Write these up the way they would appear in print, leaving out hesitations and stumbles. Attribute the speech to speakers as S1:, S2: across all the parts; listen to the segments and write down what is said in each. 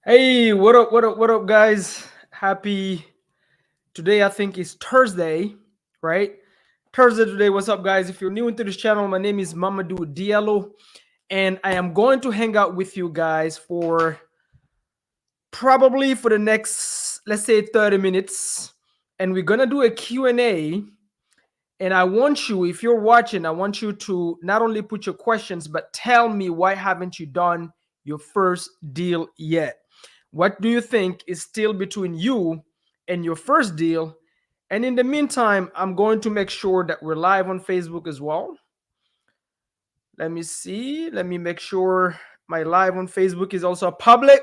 S1: Hey, what up, guys? Happy today. I think is Thursday, right? Thursday today. What's up, guys? If you're new into this channel, my name is Mamadou Diallo, and I am going to hang out with you guys for probably for the next, let's say, 30 minutes, and we're gonna do a Q&A. And I want you, if you're watching, I want you to not only put your questions, but tell me why haven't you done your first deal yet? What do you think is still between you and your first deal? And in the meantime, I'm going to make sure that we're live on Facebook as well. Let me see. Let me make sure my live on Facebook is also public.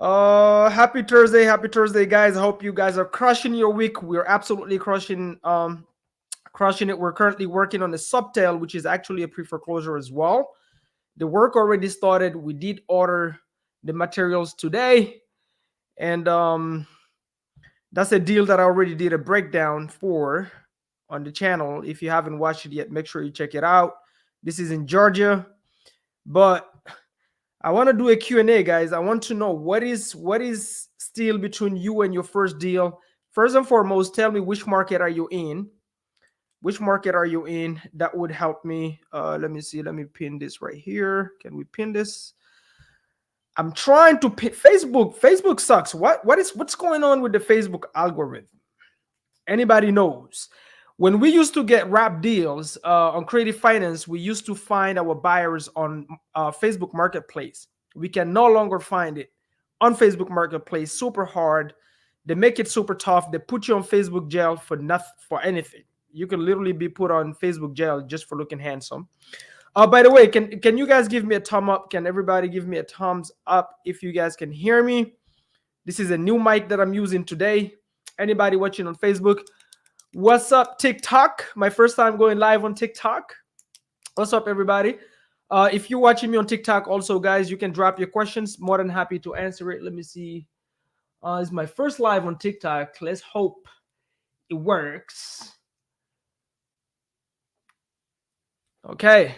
S1: Happy Thursday, guys. I hope you guys are crushing your week. We're absolutely crushing it. We're currently working on a subtail, which is actually a pre-foreclosure as well. The work already started. We did order the materials today, and that's a deal that I already did a breakdown for on the channel. If you haven't watched it yet, make sure you check it out. This is in Georgia, but I want to do a Q&A, guys. I want to know what is still between you and your first deal. First and foremost, tell me which market are you in. Which market are you in? That would help me. Let me see. Let me pin this right here. Can we pin this? I'm trying to pin Facebook. Facebook sucks. What's going on with the Facebook algorithm? Anybody knows? When we used to get wrap deals on Creative Finance, we used to find our buyers on Facebook Marketplace. We can no longer find it on Facebook Marketplace. Super hard. They make it super tough. They put you on Facebook jail for nothing, for anything. You can literally be put on Facebook jail just for looking handsome. By the way, can you guys give me a thumb up? Can everybody give me a thumbs up if you guys can hear me? This is a new mic that I'm using today. Anybody watching on Facebook? What's up, TikTok? My first time going live on TikTok. What's up, everybody? If you're watching me on TikTok, also, guys, you can drop your questions. More than happy to answer it. Let me see. It's my first live on TikTok. Let's hope it works. Okay.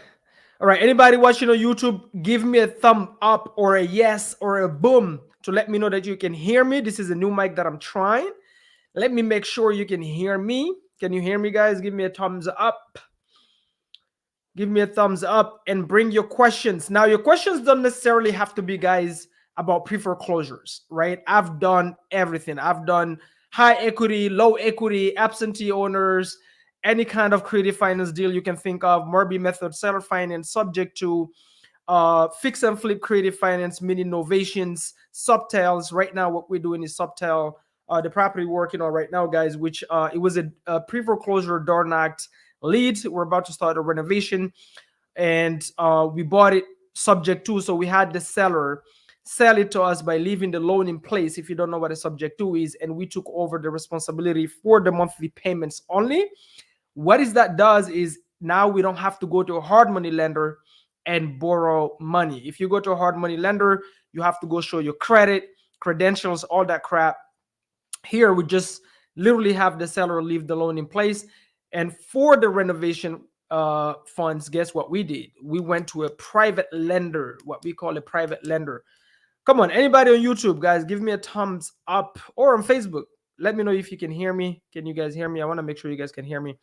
S1: All right. Anybody watching on YouTube, give me a thumb up or a yes or a boom to let me know that you can hear me. This is a new mic that I'm trying. Let me make sure you can hear me. Can you hear me, guys? Give me a thumbs up. Give me a thumbs up and bring your questions. Now, your questions don't necessarily have to be, guys, about pre-foreclosures, right? I've done everything. I've done high equity, low equity, absentee owners, any kind of creative finance deal you can think of, Morby method, seller finance, subject to fix and flip creative finance, mini innovations, subtails. Right now, what we're doing is subtail. The property we're working on right now, guys, which it was a pre-foreclosure door knocked lead. We're about to start a renovation, and we bought it subject to. So we had the seller sell it to us by leaving the loan in place. If you don't know what a subject to is, and we took over the responsibility for the monthly payments only. What is that does is now we don't have to go to a hard money lender and borrow money. If you go to a hard money lender, you have to go show your credit, credentials, all that crap. Here, we just literally have the seller leave the loan in place. And for the renovation funds, guess what we did? We went to a private lender, what we call a private lender. Come on, anybody on YouTube, guys, give me a thumbs up, or on Facebook. Let me know if you can hear me. Can you guys hear me? I want to make sure you guys can hear me.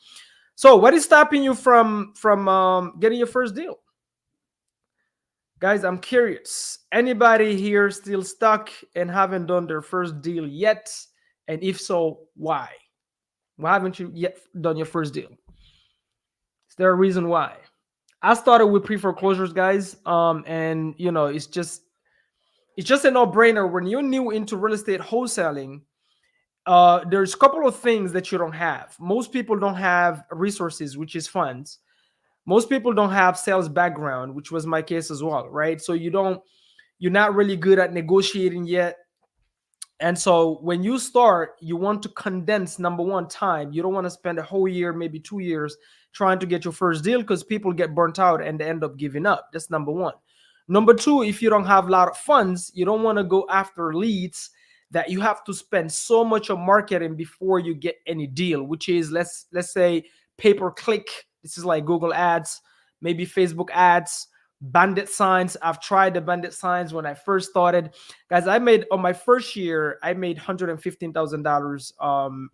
S1: So what is stopping you from getting your first deal? Guys, I'm curious. Anybody here still stuck and haven't done their first deal yet? And if so, why? Why haven't you yet done your first deal? Is there a reason why? I started with pre-foreclosures, guys. And you know, it's just a no-brainer. When you're new into real estate wholesaling, there's a couple of things that you don't have. Most people don't have resources, which is funds. Most people don't have sales background, which was my case as well, right? So you're not really good at negotiating yet. And so when you start, you want to condense, number one, time. You don't want to spend a whole year, maybe 2 years trying to get your first deal, because people get burnt out and they end up giving up. That's number one. Number two, if you don't have a lot of funds, you don't want to go after leads that you have to spend so much on marketing before you get any deal, which is, let's say, pay-per-click. This is like Google ads, maybe Facebook ads, bandit signs. I've tried the bandit signs when I first started. Guys, I made on my first year, I made $115,000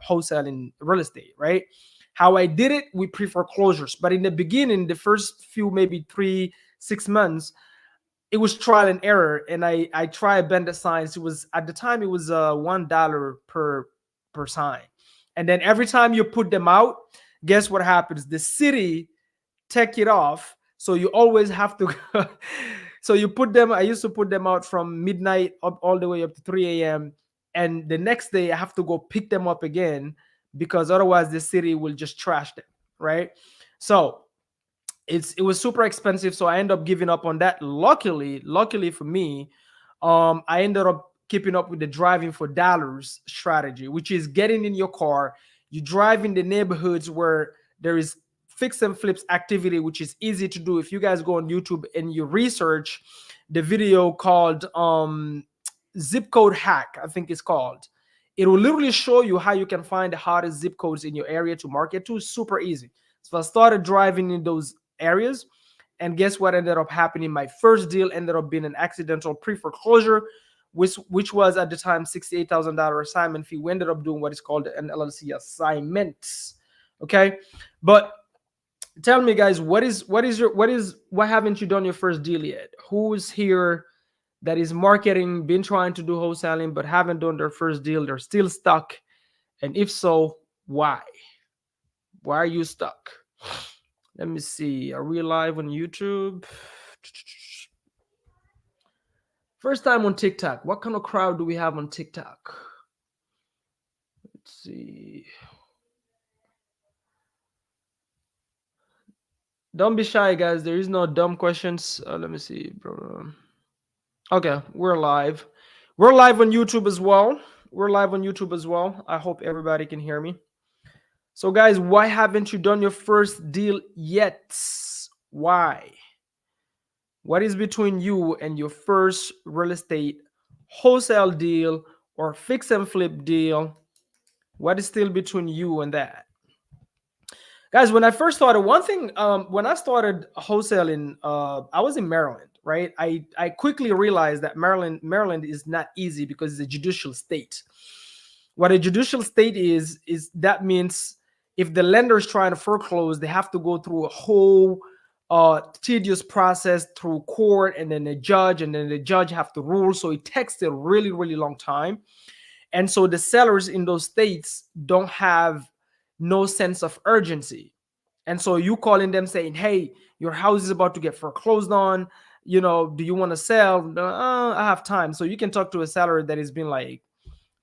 S1: wholesaling real estate, right? How I did it with pre-foreclosures. But in the beginning, the first few, maybe 3, 6 months, it was trial and error. And I tried bandit signs. It was at the time it was $1 per sign. And then every time you put them out, guess what happens? The city take it off, so you always have to so you put them, I used to put them out from midnight up all the way up to 3 a.m, and the next day I have to go pick them up again, because otherwise the city will just trash them, right? So it was super expensive, so I ended up giving up on that. Luckily for me, I ended up keeping up with the driving for dollars strategy, which is getting in your car, you drive in the neighborhoods where there is fix and flips activity, which is easy to do. If you guys go on YouTube and you research the video called zip code hack, I think it's called, it will literally show you how you can find the hottest zip codes in your area to market to. Super easy. So I started driving in those areas, and guess what ended up happening? My first deal ended up being an accidental pre-foreclosure, which was at the time $68,000 assignment fee. We ended up doing what is called an LLC assignment. Okay, but tell me, guys, why haven't you done your first deal yet? Who's here that is marketing, been trying to do wholesaling, but haven't done their first deal? They're still stuck, and if so, why? Why are you stuck? Let me see. Are we live on YouTube? First time on TikTok. What kind of crowd do we have on TikTok? Let's see. Don't be shy, guys. There is no dumb questions. Let me see, bro. Okay, we're live. We're live on YouTube as well. I hope everybody can hear me. So, guys, why haven't you done your first deal yet? Why? What is between you and your first real estate wholesale deal or fix and flip deal? What is still between you and that? Guys, when I first started, one thing, when I started wholesaling, I was in Maryland, right? I quickly realized that Maryland is not easy because it's a judicial state. What a judicial state is that means if the lender is trying to foreclose, they have to go through a whole tedious process through court, and then the judge have to rule. So it takes a really, really long time. And so the sellers in those states don't have no sense of urgency. And so you calling them saying, hey, your house is about to get foreclosed on, do you want to sell? I have time. So you can talk to a seller that has been like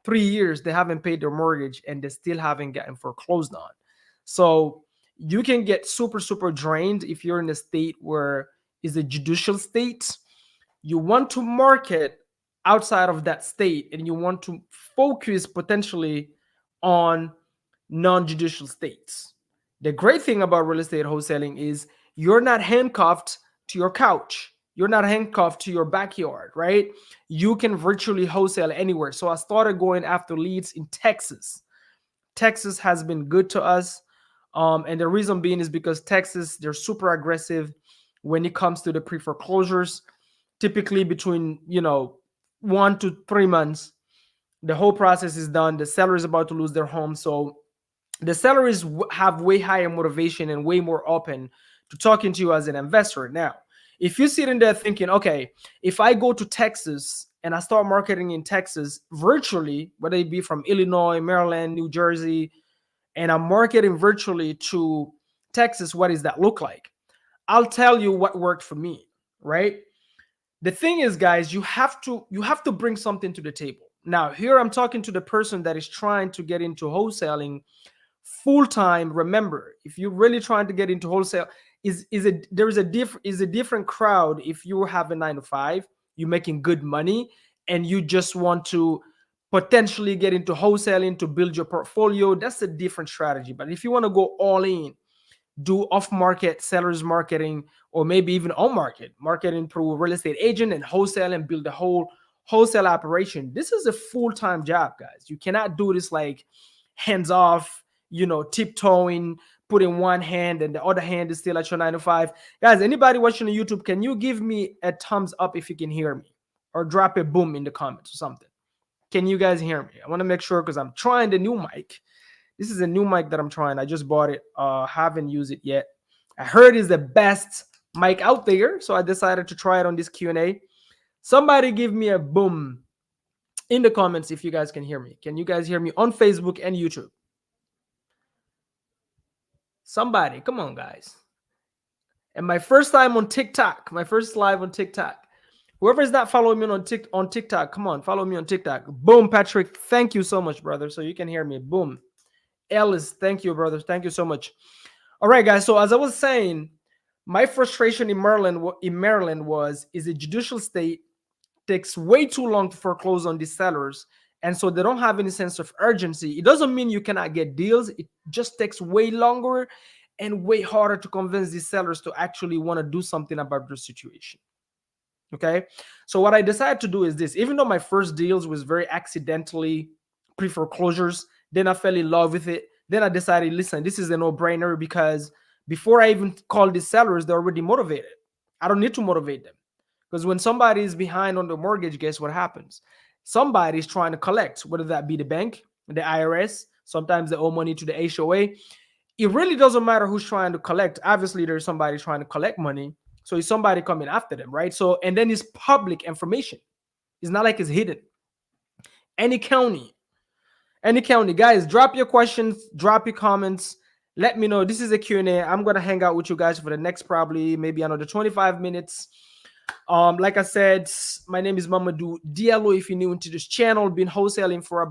S1: 3 years, they haven't paid their mortgage and they still haven't gotten foreclosed on. So you can get super, super drained if you're in a state where is a judicial state. You want to market outside of that state, and you want to focus potentially on non-judicial states. The great thing about real estate wholesaling is you're not handcuffed to your couch. You're not handcuffed to your backyard, right? You can virtually wholesale anywhere. So I started going after leads in Texas. Texas has been good to us. And the reason being is because Texas, they're super aggressive when it comes to the pre-foreclosures. Typically between, 1 to 3 months, the whole process is done. The seller is about to lose their home. So the sellers have way higher motivation and way more open to talking to you as an investor. Now, if you're sitting there thinking, okay, if I go to Texas and I start marketing in Texas virtually, whether it be from Illinois, Maryland, New Jersey, and I'm marketing virtually to Texas, what does that look like? I'll tell you what worked for me, right? The thing is, guys, you have to bring something to the table. Now, here I'm talking to the person that is trying to get into wholesaling full time. Remember, if you're really trying to get into wholesale, there is a different crowd. If you have a 9 to 5, you're making good money, and you just want to potentially get into wholesaling to build your portfolio, that's a different strategy. But if you want to go all in, do off-market sellers marketing, or maybe even on-market marketing through a real estate agent and wholesale and build a whole wholesale operation, this is a full-time job, guys. You cannot do this like hands off, tiptoeing, put in one hand and the other hand is still at your 9 to 5. Guys, anybody watching on YouTube, can you give me a thumbs up if you can hear me? Or drop a boom in the comments or something. Can you guys hear me? I want to make sure because I'm trying the new mic. This is a new mic that I'm trying. I just bought it. Haven't used it yet. I heard it's the best mic out there, so I decided to try it on this Q&A. Somebody give me a boom in the comments if you guys can hear me. Can you guys hear me on Facebook and YouTube? Somebody, come on, guys. And my first time on TikTok, my first live on TikTok. Whoever is not following me on TikTok, come on, follow me on TikTok. Boom, Patrick, thank you so much, brother. So you can hear me. Boom. Ellis, thank you, brother. Thank you so much. All right, guys. So as I was saying, my frustration in Maryland is a judicial state, takes way too long to foreclose on these sellers. And so they don't have any sense of urgency. It doesn't mean you cannot get deals. It just takes way longer and way harder to convince these sellers to actually want to do something about their situation. Okay. So what I decided to do is this. Even though my first deals was very accidentally pre-foreclosures, then I fell in love with it. Then I decided, listen, this is a no-brainer because before I even call these sellers, they're already motivated. I don't need to motivate them. Because when somebody is behind on the mortgage, guess what happens? Somebody's trying to collect, whether that be the bank, the IRS, sometimes they owe money to the HOA. It really doesn't matter who's trying to collect. Obviously, there's somebody trying to collect money. So it's somebody coming after them, right? So, and then it's public information. It's not like it's hidden. Any county, guys, drop your questions, drop your comments. Let me know. This is a Q&A. I'm going to hang out with you guys for the next probably maybe another 25 minutes. Like I said, my name is Mamadou Diallo. If you're new into this channel, been wholesaling for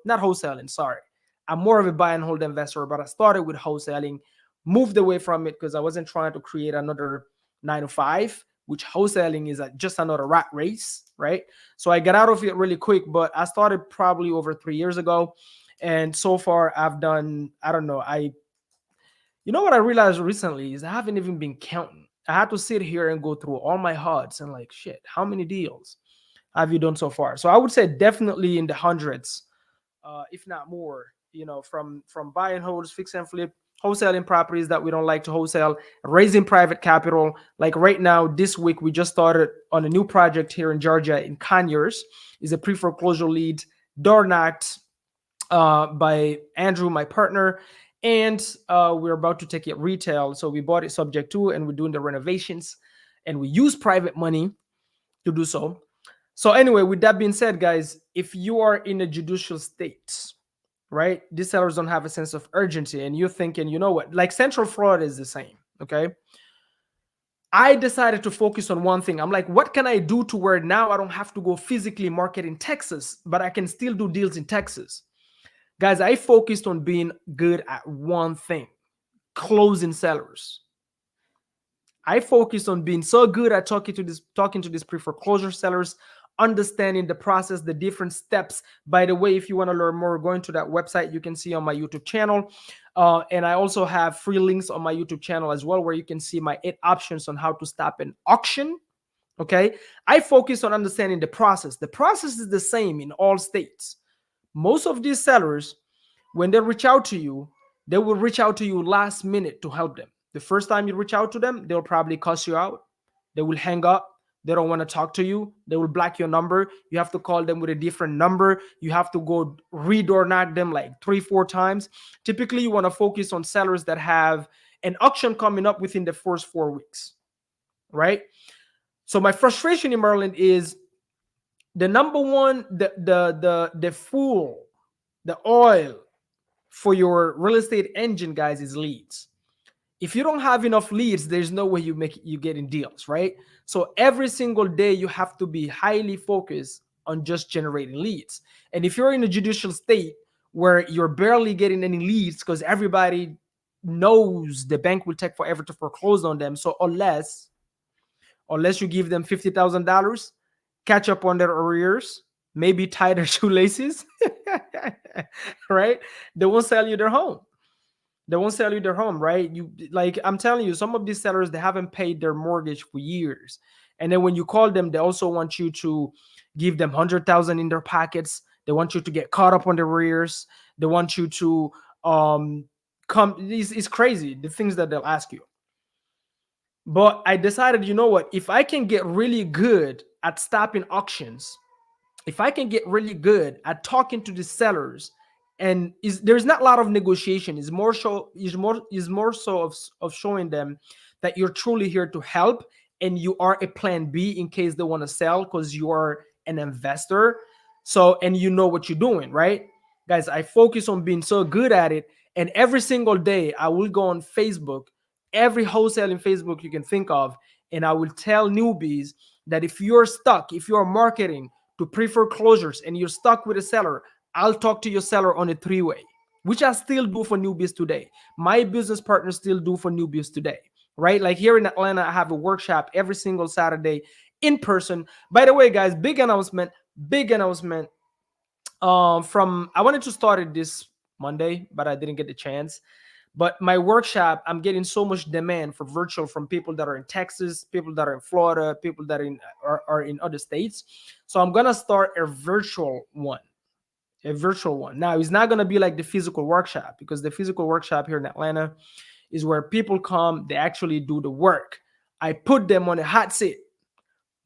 S1: not wholesaling, sorry. I'm more of a buy and hold investor, but I started with wholesaling, moved away from it because I wasn't trying to create another 9 to 5, which wholesaling is just another rat race, right? So I got out of it really quick, but I started probably over 3 years ago. And so far I've done, I don't know, you know what I realized recently is I haven't even been counting. I had to sit here and go through all my HUDs and like, shit, how many deals have you done so far? So I would say definitely in the hundreds, if not more, from buy and holds, fix and flip, wholesaling properties that we don't like to wholesale, raising private capital. Like right now, this week, we just started on a new project here in Georgia in Conyers. Is a pre-foreclosure lead, door knocked by Andrew, my partner. And we're about to take it retail. So we bought it subject to, and we're doing the renovations. And we use private money to do so. So anyway, with that being said, guys, if you are in a judicial state, right, these sellers don't have a sense of urgency, and you're thinking, you know what, like Central Florida is the same, okay? I decided to focus on one thing. I'm like, what can I do to where now I don't have to go physically market in Texas, but I can still do deals in Texas? Guys, I focused on being good at one thing, closing sellers. I focused on being so good at talking to these pre-foreclosure sellers, understanding the process, the different steps. By the way, if you want to learn more, going to that website you can see on my YouTube channel. And I also have free links on my YouTube channel as well, where you can see my 8 options on how to stop an auction. Okay. I focus on understanding the process. The process is the same in all states. Most of these sellers, when they reach out to you, they will reach out to you last minute to help them. The first time you reach out to them, they'll probably cuss you out. They will hang up. They don't want to talk to you. They will block your number. You have to call them with a different number. You have to go read or knock them like 3-4 times. Typically, you want to focus on sellers that have an auction coming up within the first 4 weeks, right? So my frustration in Maryland is the number one, the fuel, the oil for your real estate engine, guys, is leads. If you don't have enough leads, there's no way you getting deals, right? So every single day you have to be highly focused on just generating leads. And if you're in a judicial state where you're barely getting any leads because everybody knows the bank will take forever to foreclose on them. So unless you give them $50,000, catch up on their arrears, maybe tie their shoelaces, right? They won't sell you their home. They won't sell you their home, right? I'm telling you, some of these sellers, they haven't paid their mortgage for years. And then when you call them, they also want you to give them 100,000 in their pockets. They want you to get caught up on the arrears. They want you to It's crazy the things that they'll ask you. But I decided, you know what? If I can get really good at stopping auctions, if I can get really good at talking to the sellers, and there's not a lot of negotiation. It's more so of showing them that you're truly here to help and you are a plan B in case they want to sell because you are an investor. So and you know what you're doing, right? Guys, I focus on being so good at it. And every single day I will go on Facebook, every wholesaling Facebook you can think of, and I will tell newbies that if you're stuck, if you're marketing to pre foreclosures and you're stuck with a seller, I'll talk to your seller on a three-way, which I still do for newbies today. My business partners still do for newbies today, right? Like here in Atlanta, I have a workshop every single Saturday in person. By the way, guys, big announcement. From I wanted to start it this Monday, but I didn't get the chance. But my workshop, I'm getting so much demand for virtual from people that are in Texas, people that are in Florida, people that are in other states. So I'm gonna start a virtual one. A virtual one. Now it's not gonna be like the physical workshop because the physical workshop here in Atlanta is where people come, they actually do the work. I put them on a hot seat,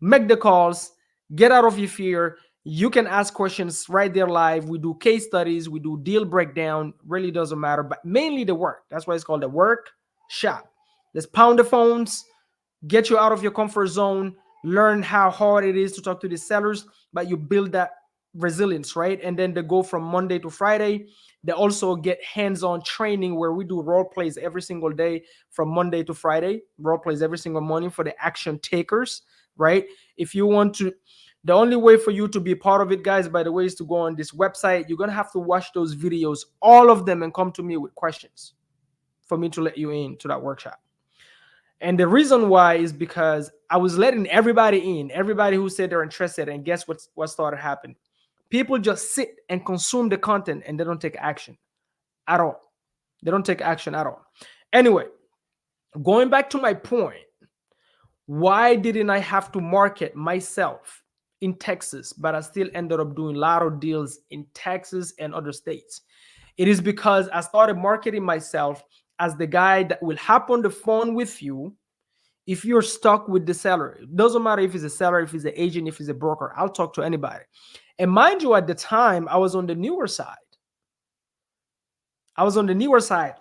S1: make the calls, get out of your fear. You can ask questions right there live. We do case studies, we do deal breakdown, really doesn't matter, but mainly the work. That's why it's called the workshop. Let's pound the phones, get you out of your comfort zone, learn how hard it is to talk to the sellers, but you build that resilience, right? And then they go from Monday to Friday. They also get hands-on training where we do role plays every single day from Monday to Friday, role plays every single morning for the action takers, right? If you want to, the only way for you to be part of it, guys, by the way, is to go on this website. You're going to have to watch those videos, all of them, and come to me with questions for me to let you in to that workshop. And the reason why is because I was letting everybody in, everybody who said they're interested, and guess what started happening? People just sit and consume the content and they don't take action at all. They don't take action at all. Anyway, going back to my point, why didn't I have to market myself in Texas, but I still ended up doing a lot of deals in Texas and other states? It is because I started marketing myself as the guy that will hop on the phone with you if you're stuck with the seller. It doesn't matter if he's a seller, if he's an agent, if he's a broker. I'll talk to anybody. And mind you, at the time, I was on the newer side. I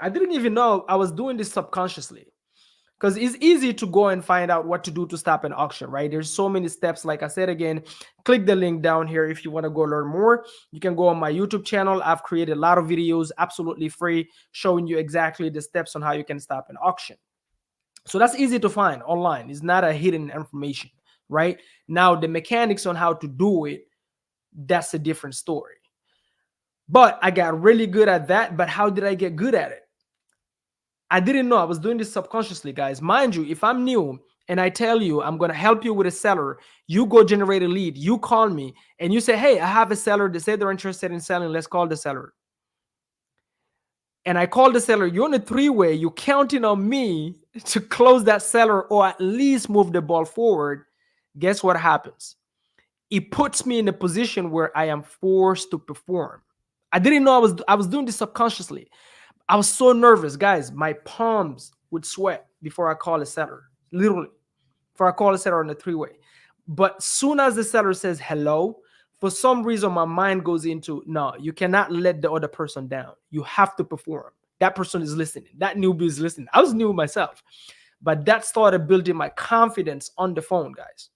S1: didn't even know I was doing this subconsciously because it's easy to go and find out what to do to stop an auction, right? There's so many steps. Like I said, again, click the link down here if you want to go learn more. You can go on my YouTube channel. I've created a lot of videos absolutely free showing you exactly the steps on how you can stop an auction. So that's easy to find online. It's not a hidden information, right? Now, the mechanics on how to do it, that's a different story. But I got really good at that. But how did I get good at it? I didn't know. I was doing this subconsciously, guys. Mind you, if I'm new and I tell you I'm going to help you with a seller, you go generate a lead, you call me and you say, hey, I have a seller. They say they're interested in selling. Let's call the seller. And I call the seller. You're on a three-way. You're counting on me to close that seller or at least move the ball forward. Guess what happens? It puts me in a position where I am forced to perform. I didn't know I was doing this subconsciously. I was so nervous, guys. My palms would sweat before I call a seller, literally, before I call a seller on the three-way. But soon as the seller says hello, for some reason, my mind goes into, no, you cannot let the other person down. You have to perform. That person is listening. That newbie is listening. I was new myself, but that started building my confidence on the phone, guys,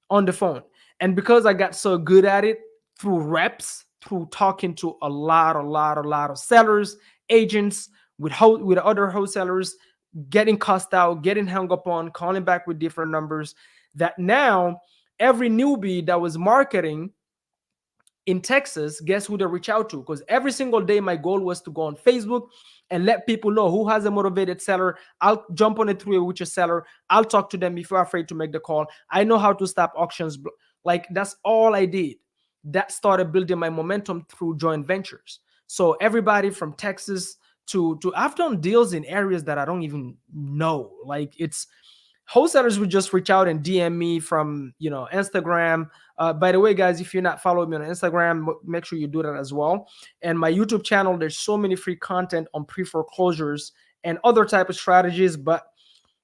S1: on the phone. And because I got so good at it through reps, through talking to a lot of sellers, agents, with other wholesalers, getting cussed out, getting hung up on, calling back with different numbers, that now every newbie that was marketing in Texas, guess who they reach out to? Because every single day, my goal was to go on Facebook and let people know who has a motivated seller. I'll jump on a three-way with your seller. I'll talk to them if you're afraid to make the call. I know how to stop auctions. Like, that's all I did. That started building my momentum through joint ventures. So everybody from Texas to I've done deals in areas that I don't even know. Like, Wholesalers would just reach out and DM me from, Instagram. By the way, guys, if you're not following me on Instagram, make sure you do that as well. And my YouTube channel, there's so many free content on pre-foreclosures and other type of strategies. But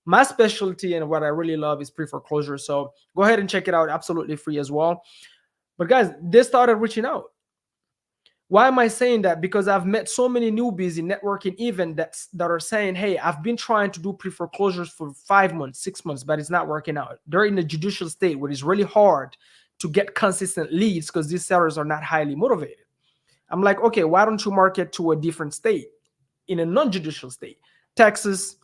S1: my specialty and what I really love is pre-foreclosure. So go ahead and check it out, absolutely free as well. But guys, they started reaching out. Why am I saying that? Because I've met so many newbies in networking events that are saying, hey, I've been trying to do pre-foreclosures for 5 months, 6 months, but it's not working out. They're in the judicial state where it's really hard to get consistent leads because these sellers are not highly motivated. I'm like, okay, why don't you market to a different state in a non-judicial state? Texas,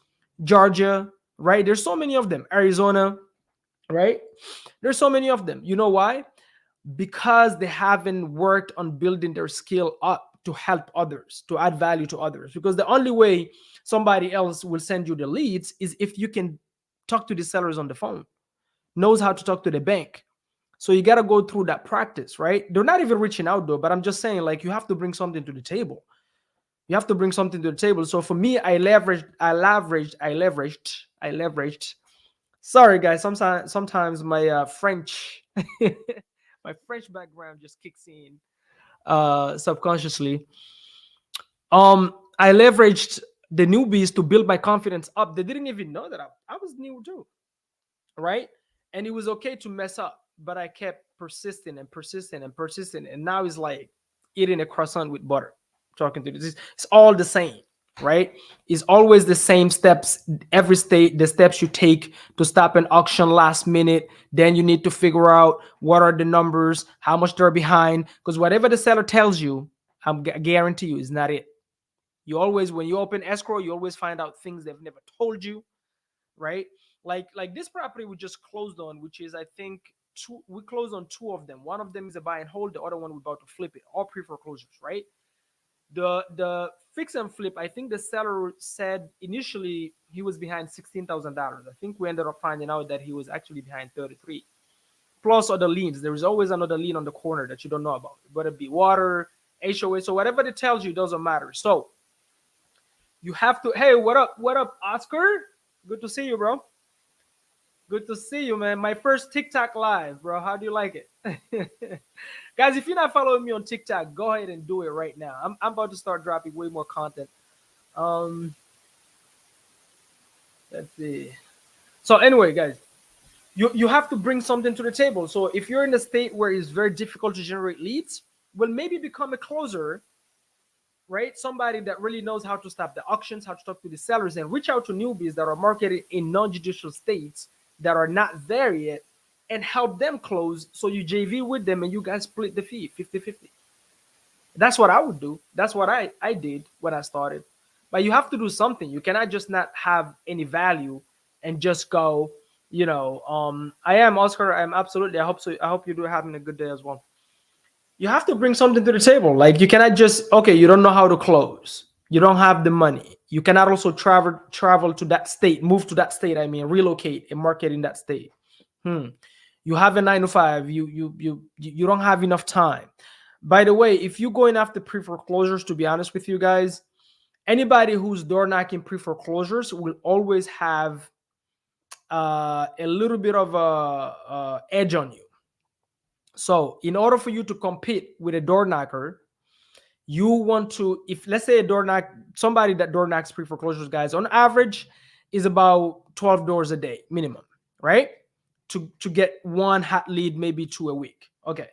S1: Georgia, right? There's so many of them. Arizona, right? There's so many of them. You know why? Because they haven't worked on building their skill up to help others, to add value to others. Because the only way somebody else will send you the leads is if you can talk to the sellers on the phone, knows how to talk to the bank. So you got to go through that practice, right? They're not even reaching out though, but I'm just saying, like, you have to bring something to the table. You have to bring something to the table. So for me, I leveraged. Sorry, guys. Sometimes my French, my French background just kicks in subconsciously. I leveraged the newbies to build my confidence up. They didn't even know that I was new too, right? And it was okay to mess up, but I kept persisting and persisting and persisting. And now it's like eating a croissant with butter. Talking to this, it's all the same, right? It's always the same steps. Every state, the steps you take to stop an auction last minute. Then you need to figure out what are the numbers, how much they're behind, because whatever the seller tells you, I guarantee you, is not it. You always, when you open escrow, you always find out things they've never told you, right? Like this property we just closed on, which is, I think, two. We closed on two of them. One of them is a buy and hold. The other one we're about to flip it. All pre-foreclosures, right? The fix and flip, I think the seller said initially he was behind $16,000. I think we ended up finding out that he was actually behind 33, plus other liens. There is always another lien on the corner that you don't know about, whether it be water, HOA. So whatever it tells you doesn't matter. So you have to, hey, what up, Oscar? Good to see you, bro. Good to see you, man. My first TikTok live, bro. How do you like it? Guys, if you're not following me on TikTok, go ahead and do it right now. I'm about to start dropping way more content. Um, let's see. So anyway, guys, you have to bring something to the table. So if you're in a state where it's very difficult to generate leads, well, maybe become a closer, right? Somebody that really knows how to stop the auctions, how to talk to the sellers, and reach out to newbies that are marketed in non-judicial states that are not there yet, and help them close. So you JV with them and you guys split the fee 50-50. That's what I would do. That's what I did when I started. But you have to do something. You cannot just not have any value and just go, I am Oscar. I'm absolutely. I hope so. I hope you do having a good day as well. You have to bring something to the table. Like, you cannot just, okay, you don't know how to close. You don't have the money. You cannot also travel to that state, move to that state. I mean, relocate and market in that state. You have a 9 to 5. You don't have enough time. By the way, if you're going after pre-foreclosures, to be honest with you guys, anybody who's door knocking pre-foreclosures will always have a little bit of a edge on you. So in order for you to compete with a door knocker, you want to, if let's say somebody that door knocks pre-foreclosures, guys, on average is about 12 doors a day minimum, right? To get one hot lead, maybe 2 a week. Okay.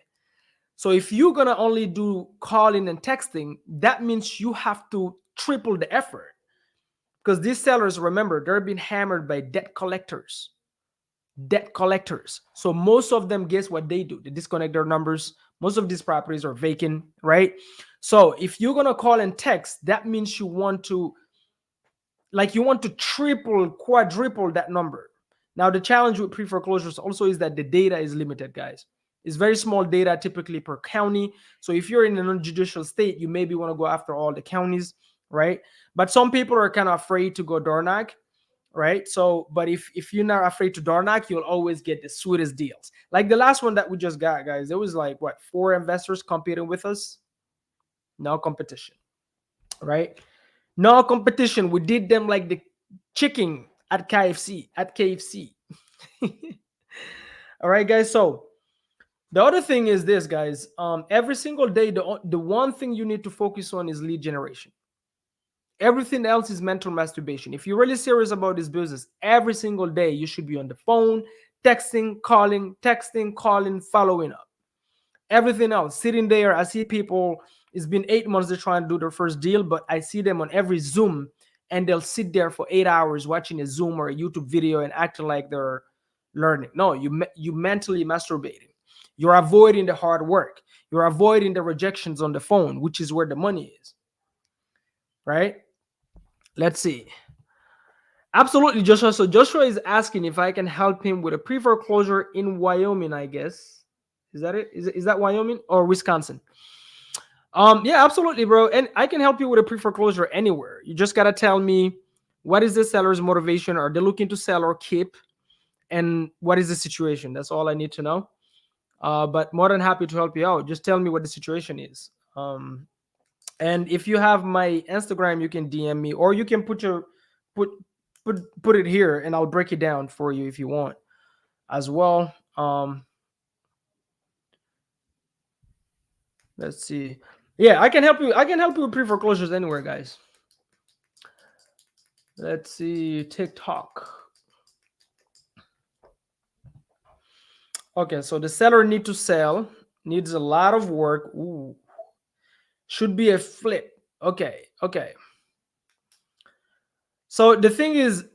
S1: So if you're going to only do calling and texting, that means you have to triple the effort, because these sellers, remember, they're being hammered by debt collectors. So most of them, guess what they do? They disconnect their numbers. Most of these properties are vacant, right? So if you're going to call and text, that means you want to triple, quadruple that number. Now, the challenge with pre-foreclosures also is that the data is limited, guys. It's very small data, typically per county. So if you're in a non-judicial state, you maybe want to go after all the counties, right? But some people are kind of afraid to go door knock, right? So, but if you're not afraid to door knock, you'll always get the sweetest deals. Like the last one that we just got, guys, there was like, 4 investors competing with us. No competition, right? No competition. We did them like the chicken at KFC. All right, guys. So the other thing is this, guys. Every single day, the one thing you need to focus on is lead generation. Everything else is mental masturbation. If you're really serious about this business, every single day you should be on the phone, texting, calling, following up. Everything else, sitting there, I see people, it's been 8 months they're trying to do their first deal, but I see them on every Zoom and they'll sit there for 8 hours watching a Zoom or a YouTube video and acting like they're learning. No, you mentally masturbating. You're avoiding the hard work. You're avoiding the rejections on the phone, which is where the money is, right? Let's see. Absolutely, Joshua. So Joshua is asking if I can help him with a pre-foreclosure in Wyoming, I guess. Is that it? Is that Wyoming or Wisconsin? Yeah, absolutely, bro. And I can help you with a pre-foreclosure anywhere. You just gotta tell me what is the seller's motivation. Are they looking to sell or keep? And what is the situation? That's all I need to know. But more than happy to help you out. Just tell me what the situation is. And if you have my Instagram, you can DM me, or you can put put it here, and I'll break it down for you if you want as well. Let's see. Yeah, I can help you. I can help you with pre-foreclosures anywhere, guys. Let's see. TikTok. Okay, so the seller need to sell, needs a lot of work. Ooh. Should be a flip. Okay. So the thing is,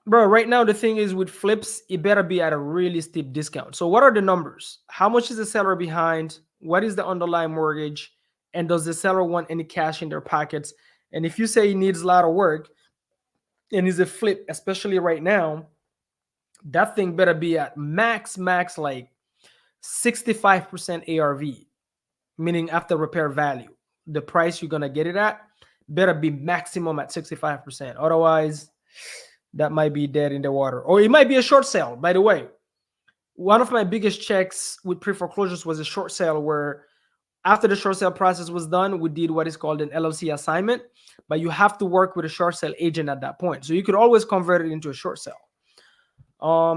S1: bro, right now the thing is with flips, it better be at a really steep discount. So what are the numbers? How much is the seller behind? What is the underlying mortgage? And does the seller want any cash in their pockets? And if you say he needs a lot of work and is a flip, especially right now, that thing better be at max like 65% ARV, meaning after repair value. The price you're gonna get it at better be maximum at 65%. Otherwise, that might be dead in the water. Or it might be a short sale, by the way. One of my biggest checks with pre-foreclosures was a short sale where after the short sale process was done, we did what is called an LLC assignment, but you have to work with a short sale agent at that point. So you could always convert it into a short sale.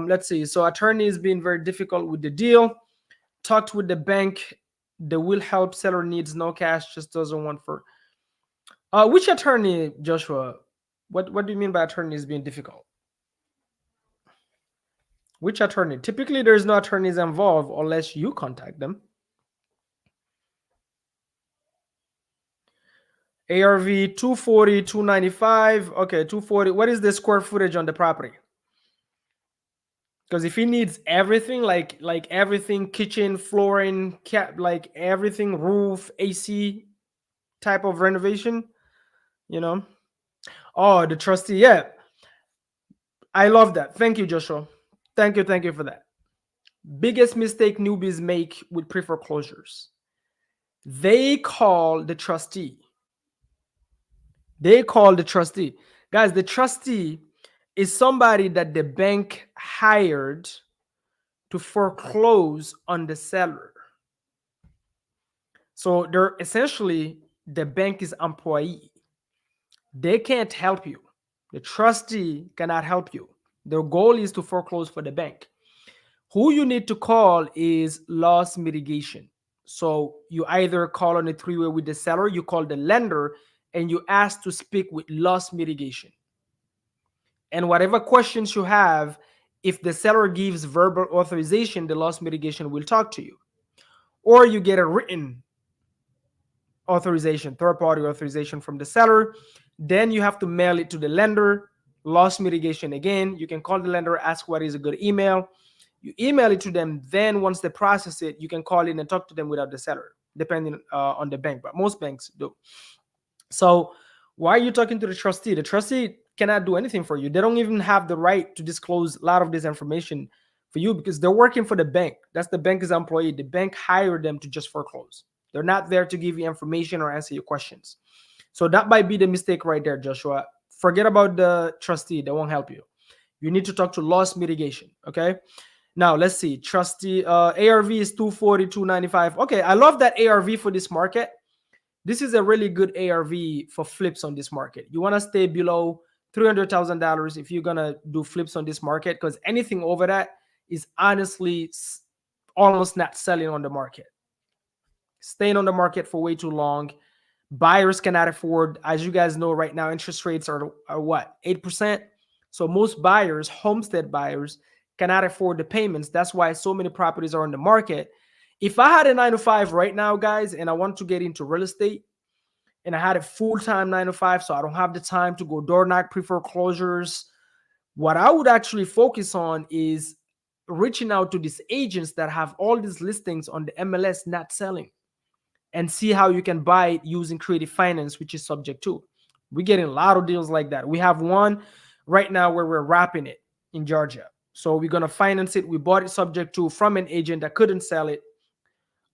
S1: Let's see. So attorney is being very difficult with the deal. Talked with the bank. They will help. Seller needs no cash, just doesn't want for. Which attorney, Joshua? What do you mean by attorney is being difficult? Which attorney? Typically, there's no attorneys involved unless you contact them. ARV 240, 295. Okay, 240. What is the square footage on the property? Because if he needs everything, like everything, kitchen, flooring, like everything, roof, AC type of renovation, you know. Oh, the trustee. Yeah, I love that. Thank you, Joshua. Thank you for that. Biggest mistake newbies make with pre-foreclosures. They call the trustee. Guys, the trustee is somebody that the bank hired to foreclose on the seller. So they're essentially the bank is employee. They can't help you. The trustee cannot help you. Their goal is to foreclose for the bank. Who you need to call is loss mitigation. So you either call on a three-way with the seller, you call the lender, and you ask to speak with loss mitigation. And whatever questions you have, if the seller gives verbal authorization, the loss mitigation will talk to you. Or you get a written authorization, third-party authorization from the seller. Then you have to mail it to the lender. Loss mitigation again. You can call the lender, ask what is a good email. You email it to them. Then once they process it, you can call in and talk to them without the seller, depending on the bank. But most banks do. So why are you talking to the trustee? The trustee cannot do anything for you. They don't even have the right to disclose a lot of this information for you because they're working for the bank. That's the bank's employee. The bank hired them to just foreclose. They're not there to give you information or answer your questions. So that might be the mistake right there, Joshua. Forget about the trustee. They won't help you. You need to talk to loss mitigation, okay? Now, let's see. Trustee, ARV is 240, 295. Okay, I love that ARV for this market. This is a really good ARV for flips on this market. You want to stay below $300,000 if you're gonna do flips on this market, because anything over that is honestly almost not selling on the market, staying on the market for way too long. Buyers cannot afford, as you guys know, right now interest rates are what, 8%. So most buyers, homestead buyers, cannot afford the payments. That's why so many properties are on the market. If I had a 9 to 5 right now, guys, and I want to get into real estate, and I had a full-time 9 to 5, so I don't have the time to go door knock, pre-foreclosures, what I would actually focus on is reaching out to these agents that have all these listings on the MLS not selling, and see how you can buy it using creative finance, which is subject to. We're getting a lot of deals like that. We have one right now where we're wrapping it in Georgia. So we're gonna finance it. We bought it subject to from an agent that couldn't sell it.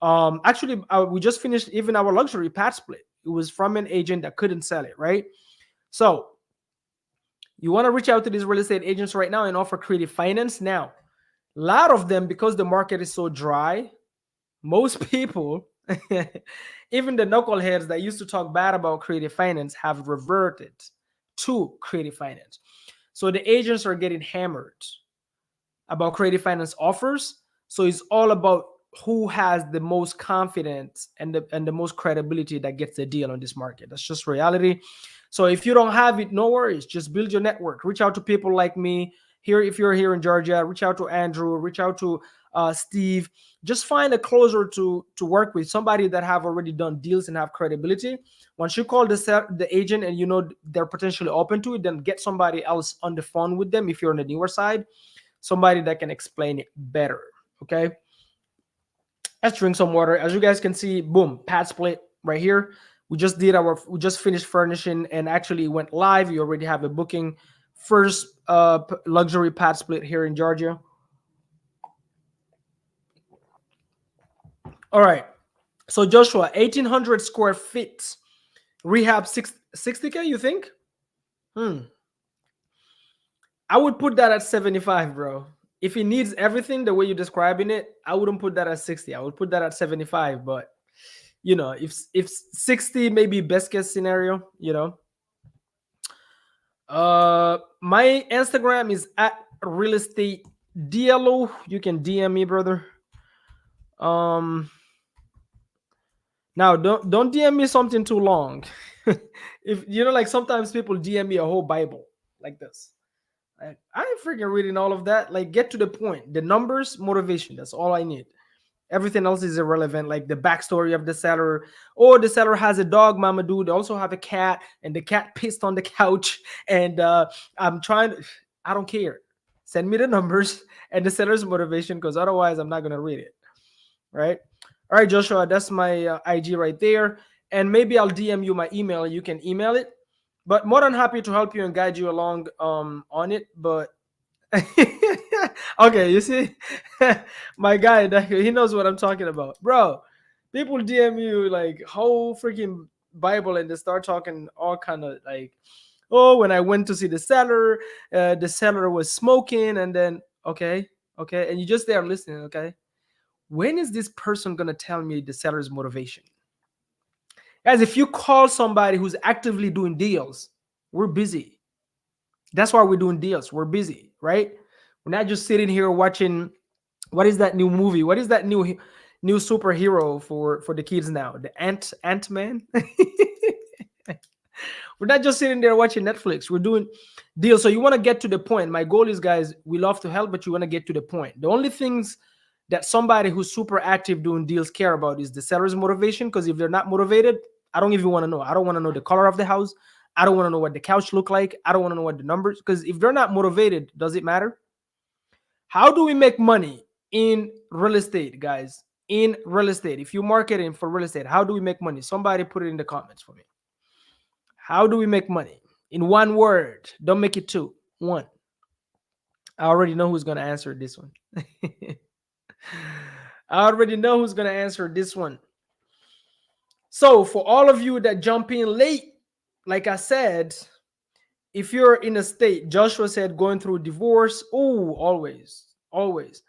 S1: Actually, we just finished even our luxury pad split. It was from an agent that couldn't sell it, right? So you want to reach out to these real estate agents right now and offer creative finance. Now, a lot of them, because the market is so dry, most people, even the knuckleheads that used to talk bad about creative finance, have reverted to creative finance. So the agents are getting hammered about creative finance offers. So it's all about who has the most confidence and the most credibility that gets the deal on this market. That's just reality. So if you don't have it, no worries. Just build your network. Reach out to people like me here. If you're here in Georgia, reach out to Andrew. Reach out to Steve. Just find a closer to work with, somebody that have already done deals and have credibility. Once you call the agent and you know they're potentially open to it, then get somebody else on the phone with them. If you're on the newer side, somebody that can explain it better. Okay. Let's drink some water. As you guys can see, boom, pad split right here. We just finished furnishing and actually went live. You already have a booking. First luxury pad split here in Georgia. All right. So Joshua, 1,800 square feet, rehab 60K, you think? I would put that at 75, bro. If he needs everything the way you're describing it, I wouldn't put that at 60. I would put that at 75. But you know, if 60 maybe best case scenario, you know. My Instagram is at real estate DLO. You can DM me, brother. Now don't DM me something too long. If you know, like sometimes people DM me a whole Bible like this. I ain't freaking reading all of that. Like, get to the point. The numbers, motivation. That's all I need. Everything else is irrelevant, like the backstory of the seller. Or the seller has a dog, mama dude. They also have a cat, and the cat pissed on the couch. And I'm trying to, I don't care. Send me the numbers and the seller's motivation, because otherwise I'm not going to read it. Right? All right, Joshua, that's my IG right there. And maybe I'll DM you my email. You can email it. But more than happy to help you and guide you along on it. But okay, you see, my guy, he knows what I'm talking about, bro. People DM you like whole freaking Bible, and they start talking all kind of like, oh, when I went to see the seller was smoking, and then okay, and you just there listening. Okay, when is this person gonna tell me the seller's motivation? Guys, if you call somebody who's actively doing deals, we're busy. That's why we're doing deals. We're busy, right? We're not just sitting here watching. What is that new movie? What is that new superhero for the kids now? The Ant-Man. We're not just sitting there watching Netflix. We're doing deals. So you want to get to the point. My goal is, guys, we love to help, but you want to get to the point. The only things that somebody who's super active doing deals care about is the seller's motivation. Because if they're not motivated, I don't even want to know. I don't want to know the color of the house. I don't want to know what the couch look like. I don't want to know what the numbers. Because if they're not motivated, does it matter? How do we make money in real estate, guys? In real estate, if you're marketing for real estate, how do we make money? Somebody put it in the comments for me. How do we make money? In one word. Don't make it two. One. I already know who's going to answer this one. I already know who's going to answer this one. So for all of you that jump in late, like I said, if you're in a state, Joshua said going through divorce. Oh, always.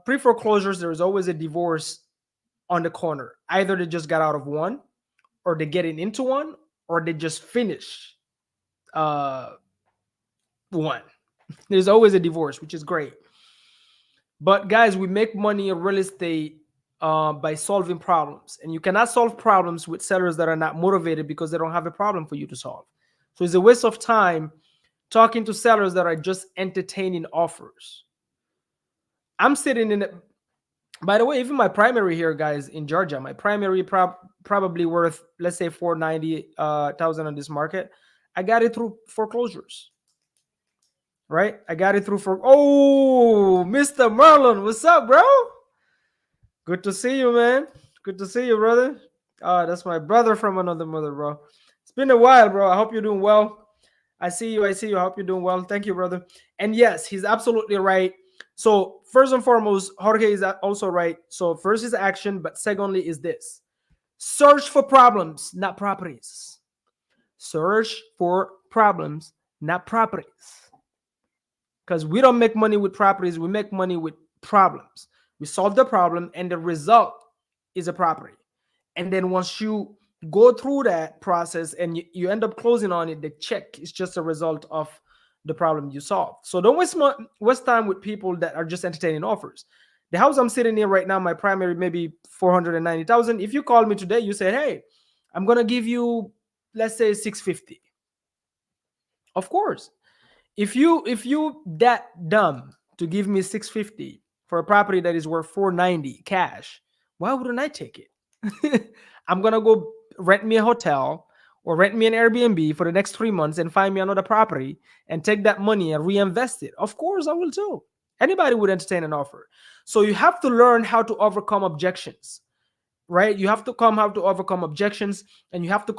S1: Pre-foreclosures, there is always a divorce on the corner. Either they just got out of one, or they're getting into one, or they just finished uh, one. There's always a divorce, which is great. But guys, we make money in real estate by solving problems, and you cannot solve problems with sellers that are not motivated because they don't have a problem for you to solve. So it's a waste of time talking to sellers that are just entertaining offers. I'm sitting in. By the way, even my primary here, guys, in Georgia, my primary probably worth, let's say, 490,000 on this market. I got it through foreclosures, right? I got it through for. Oh, Mr. Marlon, what's up, bro? Good to see you, man. Good to see you, brother. That's my brother from another mother, bro. It's been a while, bro. I hope you're doing well. I see you. I see you. I hope you're doing well. Thank you, brother. And yes, he's absolutely right. So first and foremost, Jorge is also right. So first is action, but secondly is this: search for problems, not properties. Search for problems, not properties. Because we don't make money with properties, we make money with problems. We solve the problem, and the result is a property. And then once you go through that process and you end up closing on it, the check is just a result of the problem you solve. So don't waste time with people that are just entertaining offers. The house I'm sitting in right now, my primary maybe 490,000. If you call me today, you say, "Hey, I'm gonna give you, let's say, 650." Of course, if you that dumb to give me 650 for a property that is worth 490 cash, why wouldn't I take it? I'm gonna go rent me a hotel or rent me an Airbnb for the next 3 months and find me another property and take that money and reinvest it. Of course I will too. Anybody would entertain an offer. So you have to learn how to overcome objections, right? You have to come how to overcome objections, and you have to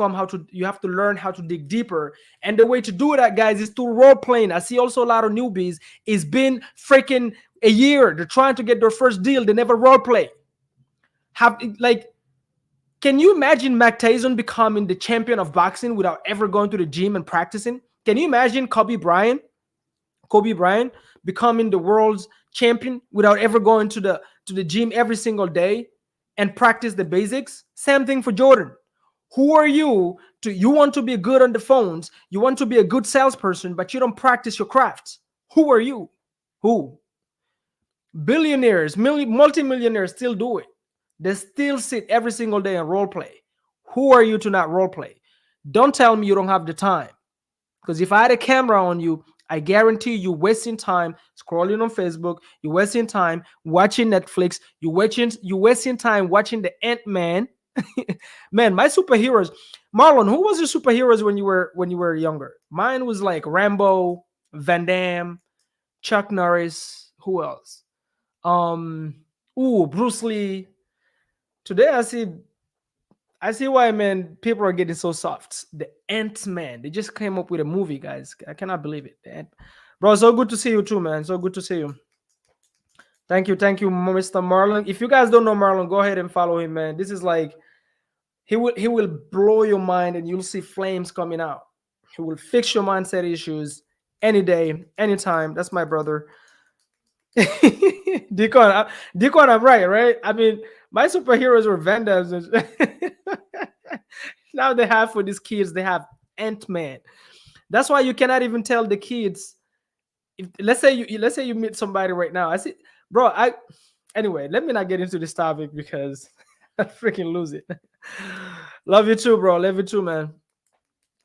S1: learn how to dig deeper. And the way to do that, guys, is through role playing. I see also a lot of newbies. It's been freaking a year. They're trying to get their first deal. They never role play. Can you imagine Mac Tyson becoming the champion of boxing without ever going to the gym and practicing? Can you imagine Kobe Bryant becoming the world's champion without ever going to the gym every single day and practice the basics? Same thing for Jordan. Who are you want to be good on the phones, you want to be a good salesperson, but you don't practice your crafts? Who are you? Who? Billionaires, multimillionaires still do it. They still sit every single day and role play. Who are you to not role play? Don't tell me you don't have the time. Because if I had a camera on you, I guarantee you wasting time scrolling on Facebook, you're wasting time watching Netflix, you wasting time watching the Ant-Man. Man, my superheroes. Marlon, who was your superheroes when you were younger? Mine was like Rambo, Van Damme, Chuck Norris. Who else? Um, Bruce Lee. Today I see why, man, people are getting so soft. The Ant-Man. They just came up with a movie, guys. I cannot believe it. Bro, so good to see you too, man. So good to see you. Thank you, Mr. Marlon. If you guys don't know Marlon, go ahead and follow him, man. This is like he will blow your mind and you'll see flames coming out. He will fix your mindset issues any day, anytime. That's my brother. Deacon, I'm right? I mean, my superheroes were Vandals. Now they have for these kids, they have Ant-Man. That's why you cannot even tell the kids. Let's say you meet somebody right now. I see, bro. Anyway. Let me not get into this topic because I freaking lose it. Love you too, bro. Love you too, man.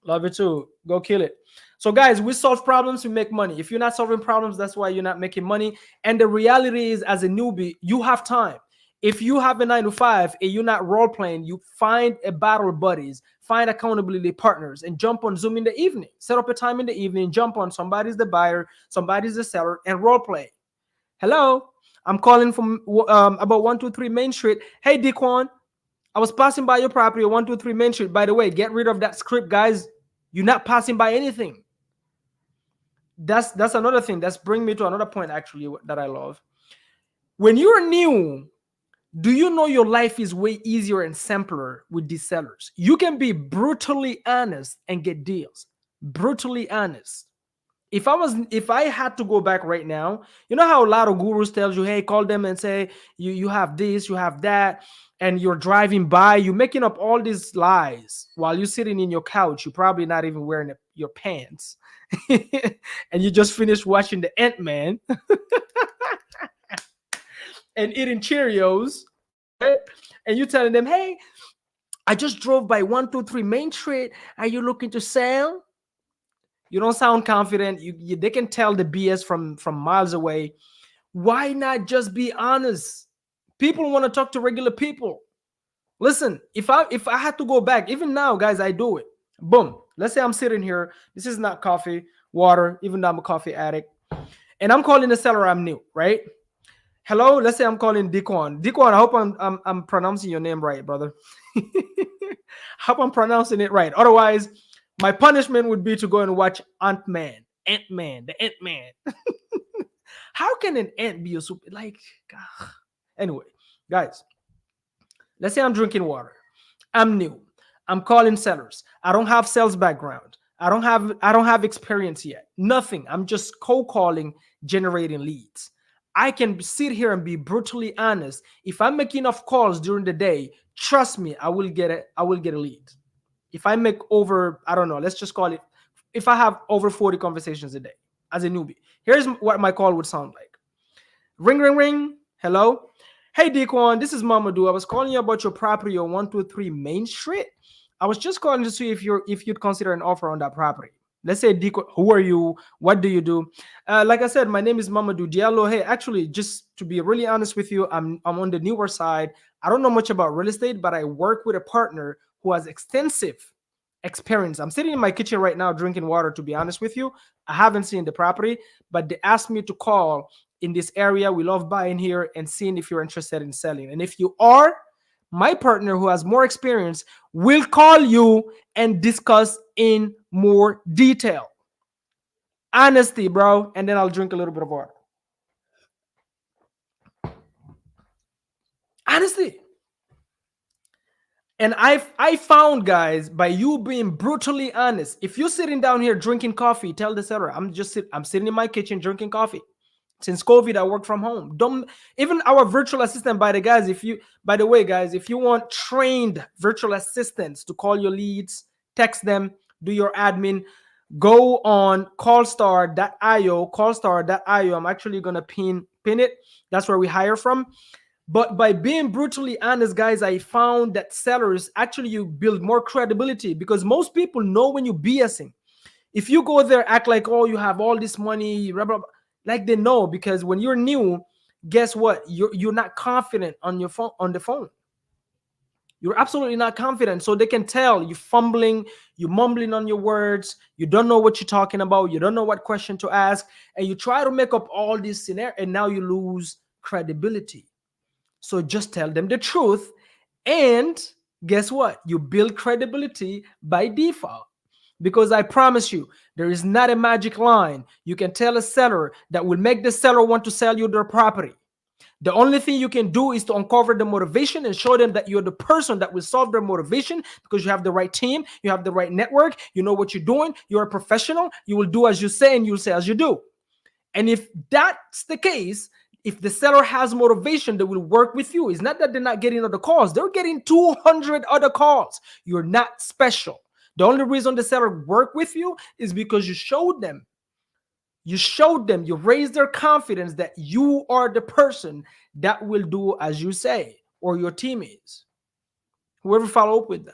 S1: Love it too. Go kill it. So, guys, we solve problems, we make money. If you're not solving problems, that's why you're not making money. And the reality is, as a newbie, you have time. If you have a 9 to 5 and you're not role playing, you find a battle buddies, find accountability partners, and jump on Zoom in the evening. Set up a time in the evening, jump on somebody's the buyer, somebody's the seller, and role play. Hello, I'm calling from about 123 Main Street. Hey, Dequan, I was passing by your property at 123 Main Street. By the way, get rid of that script, guys. You're not passing by anything. That's another thing. That's bring me to another point actually that I love. When you're new, do you know your life is way easier and simpler with these sellers? You can be brutally honest and get deals. Brutally honest. If I had to go back right now, you know how a lot of gurus tells you, hey, call them and say you have this, you have that. and you're driving by, you're making up all these lies while you're sitting in your couch. You're probably not even wearing your pants. And you just finished watching the Ant-Man and eating Cheerios, right? And you're telling them, hey, I just drove by 123 Main Street. Are you looking to sell? You don't sound confident. They can tell the BS from miles away. Why not just be honest? People want to talk to regular people. Listen, if I had to go back, even now, guys, I do it. Boom. Let's say I'm sitting here. This is not coffee, water, even though I'm a coffee addict. And I'm calling the seller, I'm new, right? Hello, let's say I'm calling Dequan. Dequan, I hope I'm pronouncing your name right, brother. Hope I'm pronouncing it right. Otherwise, my punishment would be to go and watch Ant-Man, the Ant-Man. How can an ant be a super, like, God. Anyway, guys, let's say I'm drinking water. I'm new. I'm calling sellers. I don't have sales background. I don't have experience yet. Nothing. I'm just cold calling, generating leads. I can sit here and be brutally honest. If I make enough calls during the day, trust me, I will get it. I will get a lead. If I make over, I don't know, let's just call it, if I have over 40 conversations a day as a newbie, here's what my call would sound like. Ring, ring, ring. Hello. Hey, Dequan, this is Mamadou. I was calling you about your property on 123 Main Street. I was just calling to see if you'd consider an offer on that property. Let's say, Dequan, who are you? What do you do? Like I said, my name is Mamadou Diallo. Hey, actually, just to be really honest with you, I'm on the newer side. I don't know much about real estate, but I work with a partner who has extensive experience. I'm sitting in my kitchen right now drinking water, to be honest with you. I haven't seen the property, but they asked me to call in this area. We love buying here and seeing if you're interested in selling. And if you are, my partner who has more experience will call you and discuss in more detail. Honesty, bro. And then I'll drink a little bit of water. Honesty. And I found, guys, by you being brutally honest, if you're sitting down here drinking coffee, tell the seller, I'm sitting in my kitchen drinking coffee. Since COVID, I work from home. Don't even our virtual assistant, by the way, guys, if you want trained virtual assistants to call your leads, text them, do your admin, go on callstar.io. I'm actually gonna pin it. That's where we hire from. But by being brutally honest, guys, I found that sellers actually you build more credibility because most people know when you're BSing. If you go there, act like, oh, you have all this money, blah, blah, blah, like they know, because when you're new, guess what? You're not confident on your phone, on the phone. You're absolutely not confident. So they can tell you're fumbling, you're mumbling on your words, you don't know what you're talking about, you don't know what question to ask, and you try to make up all these scenarios, and now you lose credibility. So just tell them the truth, and guess what? You build credibility by default. Because I promise you, there is not a magic line you can tell a seller that will make the seller want to sell you their property. The only thing you can do is to uncover the motivation and show them that you're the person that will solve their motivation because you have the right team, you have the right network, you know what you're doing, you're a professional, you will do as you say and you'll say as you do. And if that's the case, if the seller has motivation, they will work with you. It's not that they're not getting other calls. They're getting 200 other calls. You're not special. The only reason the seller work with you is because you showed them. You raised their confidence that you are the person that will do as you say, or your team is. Whoever follow up with them,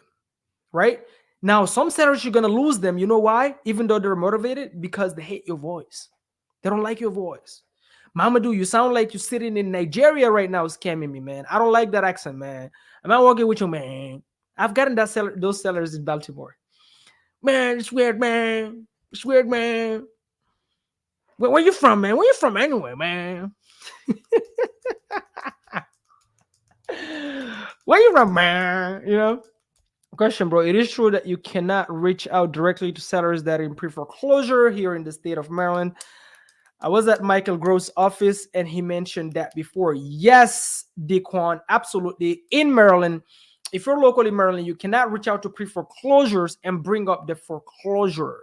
S1: right? Now, some sellers, you're going to lose them. You know why? Even though they're motivated, because they hate your voice. They don't like your voice. Mamadou, you sound like you're sitting in Nigeria right now scamming me, man. I don't like that accent, man. I'm not working with you, man. I've gotten those sellers in Baltimore. Man, it's weird, man. It's weird, man. Where you from, man? Where you from anyway, man? Where you from, man? You know? Question, bro. It is true that you cannot reach out directly to sellers that are in pre-foreclosure here in the state of Maryland. I was at Michael Gross' office and he mentioned that before. Yes, Dequan, absolutely. In Maryland, if you're local in Maryland, you cannot reach out to pre-foreclosures and bring up the foreclosure.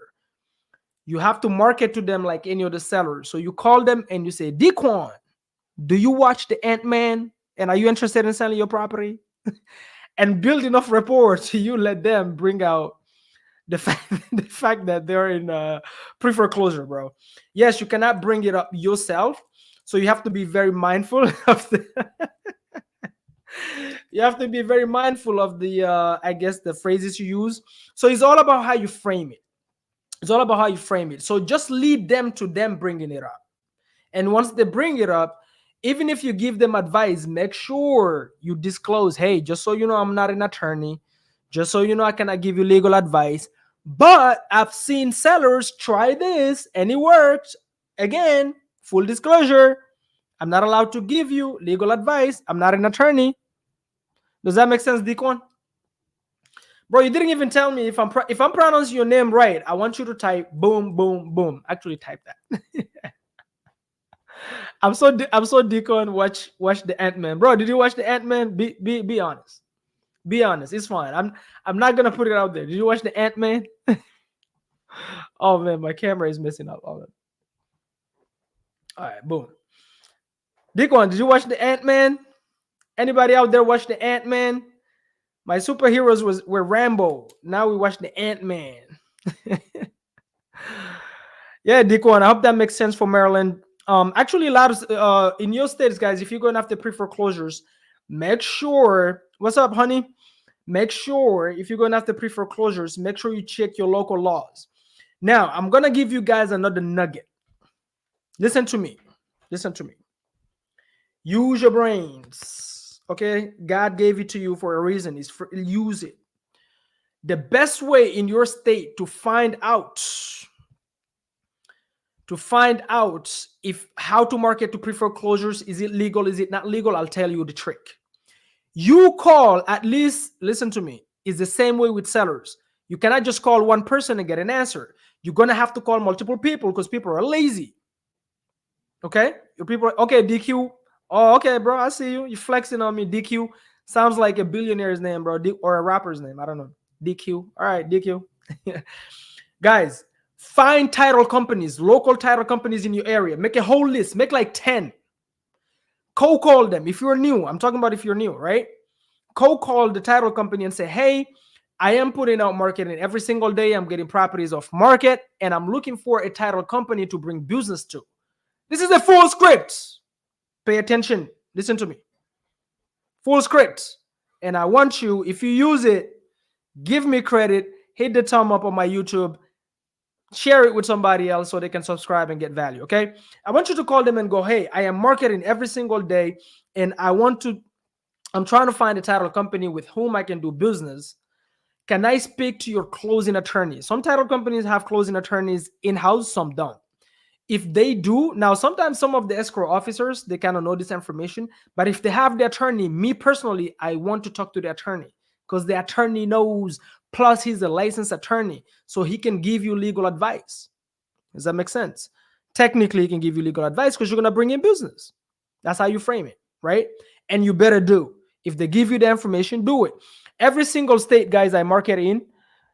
S1: You have to market to them like any other seller. So you call them and you say, Dequan, do you watch the Ant-Man? And are you interested in selling your property? and build enough rapport to you let them bring out the fact the fact that they're in pre-foreclosure, bro. Yes, you cannot bring it up yourself, so you have to be very mindful of the you have to be very mindful of the I guess the phrases you use. So it's all about how you frame it. It's all about how you frame it. So just lead them to them bringing it up. And once they bring it up, even if you give them advice, make sure you disclose, hey, just so you know, I'm not an attorney. Just so you know, I cannot give you legal advice. But I've seen sellers try this and it works. Again, full disclosure, I'm not allowed to give you legal advice. I'm not an attorney. Does that make sense, Deacon? Bro, you didn't even tell me if I'm pronouncing your name right. I want you to type boom, boom, boom. Actually, type that. I'm so Deacon. Watch the Ant-Man, bro. Did you watch the Ant-Man? Be honest. Be honest. It's fine. I'm not gonna put it out there. Did you watch the Ant-Man? Oh man, my camera is messing up. All right, boom. Deacon, did you watch the Ant-Man? Anybody out there watch the Ant-Man? My superheroes were Rambo. Now we watch the Ant-Man. Yeah, Deacon. I hope that makes sense for Maryland. Actually, a lot of in your states, guys, if you're going after pre-foreclosures, make sure. What's up, honey? Make sure if you're going after pre-foreclosures, make sure you check your local laws. Now, I'm gonna give you guys another nugget. Listen to me. Listen to me. Use your brains. Okay, God gave it to you for a reason. Use it. The best way in your state to find out if how to market to pre-foreclosures, is it legal, is it not legal, I'll tell you the trick. You call, at least listen to me, it's the same way with sellers. You cannot just call one person and get an answer. You're gonna have to call multiple people because people are lazy. Okay, your people okay, DQ. Oh, okay, bro, I see you. You flexing on me. DQ sounds like a billionaire's name, bro, or a rapper's name. I don't know. DQ. All right, DQ. Guys, find title companies, local title companies in your area. Make a whole list. Make like 10. Cold call them. If you're new, I'm talking about if you're new, right? Cold call the title company and say, hey, I am putting out marketing every single day. I'm getting properties off market, and I'm looking for a title company to bring business to. This is a full script. Pay attention. Listen to me. Full script. And I want you, if you use it, give me credit. Hit the thumb up on my YouTube. Share it with somebody else so they can subscribe and get value. Okay. I want you to call them and go, hey, I am marketing every single day, and I'm trying to find a title company with whom I can do business. Can I speak to your closing attorney? Some title companies have closing attorneys in-house, some don't. If they do, now sometimes some of the escrow officers, they kind of know this information, but if they have the attorney, me personally, I want to talk to the attorney because the attorney knows, plus he's a licensed attorney, so he can give you legal advice. Does that make sense? Technically, he can give you legal advice because you're going to bring in business. That's how you frame it, right? And you better do. If they give you the information, do it. Every single state, guys, I market in,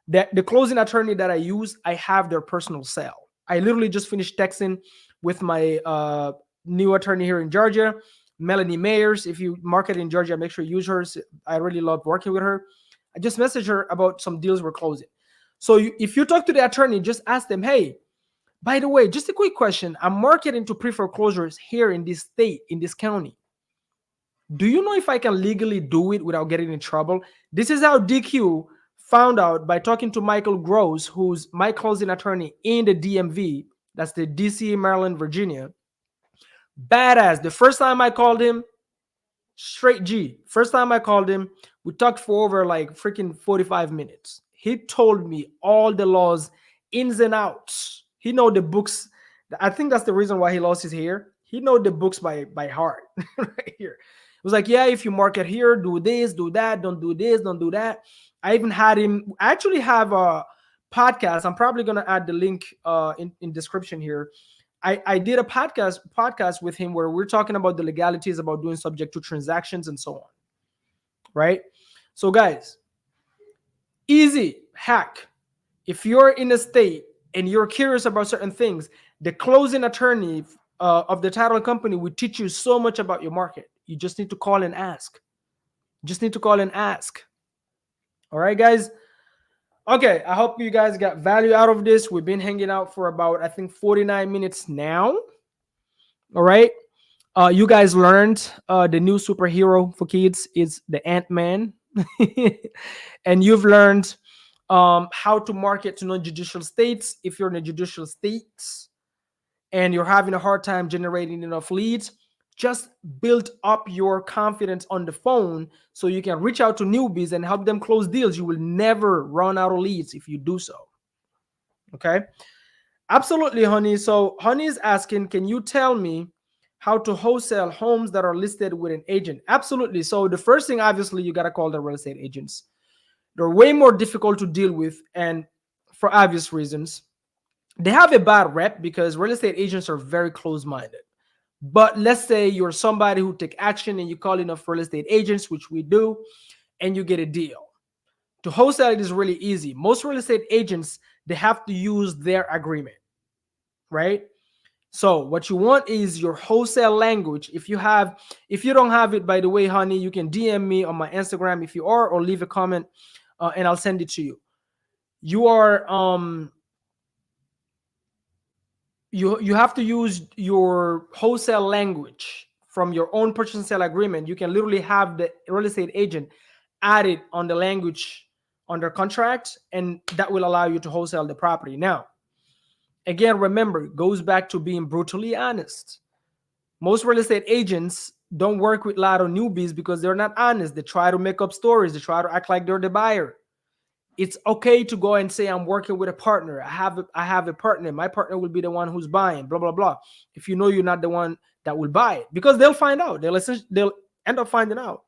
S1: the closing attorney that I use, I have their personal cell. I literally just finished texting with my new attorney here in Georgia, Melanie Mayers. If you market in Georgia, make sure you use her. I really love working with her. I just messaged her about some deals we're closing. So if you talk to the attorney, just ask them, hey, by the way, just a quick question. I'm marketing to pre-foreclosures here in this state, in this county. Do you know if I can legally do it without getting in trouble? This is how DQ found out by talking to Michael Gross, who's my closing attorney in the DMV. That's the DC, Maryland, Virginia. Badass. The first time I called him, straight G. First time I called him, we talked for over like freaking 45 minutes. He told me all the laws, ins and outs. He know the books. I think that's the reason why he lost his hair. He know the books by heart right here. It was like, yeah, if you market here, do this, do that, don't do this, don't do that. I even had him. I actually have a podcast. I'm probably gonna add the link in description here. I did a podcast with him where we're talking about the legalities about doing subject to transactions and so on. Right? So guys, easy hack. If you're in a state and you're curious about certain things, the closing attorney of the title company will teach you so much about your market. You just need to call and ask. Just need to call and ask. All right, guys. Okay, I hope you guys got value out of this. We've been hanging out for about, I think, 49 minutes now. All right. You guys learned the new superhero for kids is the Ant-Man. And you've learned how to market to non-judicial states if you're in a judicial states and you're having a hard time generating enough leads. Just build up your confidence on the phone so you can reach out to newbies and help them close deals. You will never run out of leads if you do so. Okay. Absolutely, honey. So, honey is asking, can you tell me how to wholesale homes that are listed with an agent? Absolutely. So, the first thing, obviously, you got to call the real estate agents. They're way more difficult to deal with, and for obvious reasons. They have a bad rep because real estate agents are very close minded. But let's say you're somebody who take action and you call enough real estate agents, which we do, and you get a deal. To wholesale it is really easy. Most real estate agents, they have to use their agreement, right? So what you want is your wholesale language. If you don't have it, by the way, honey, you can DM me on my Instagram if you are, or leave a comment, and I'll send it to you. You are you have to use your wholesale language from your own purchase and sale agreement. You can literally have the real estate agent add it on the language under contract, and that will allow you to wholesale the property. Now, again, remember, it goes back to being brutally honest. Most real estate agents don't work with a lot of newbies because they're not honest. They try to make up stories. They try to act like they're the buyer. It's okay to go and say, I'm working with a partner. I have a partner. My partner will be the one who's buying, blah, blah, blah. If you know you're not the one that will buy it, because they'll find out. They'll end up finding out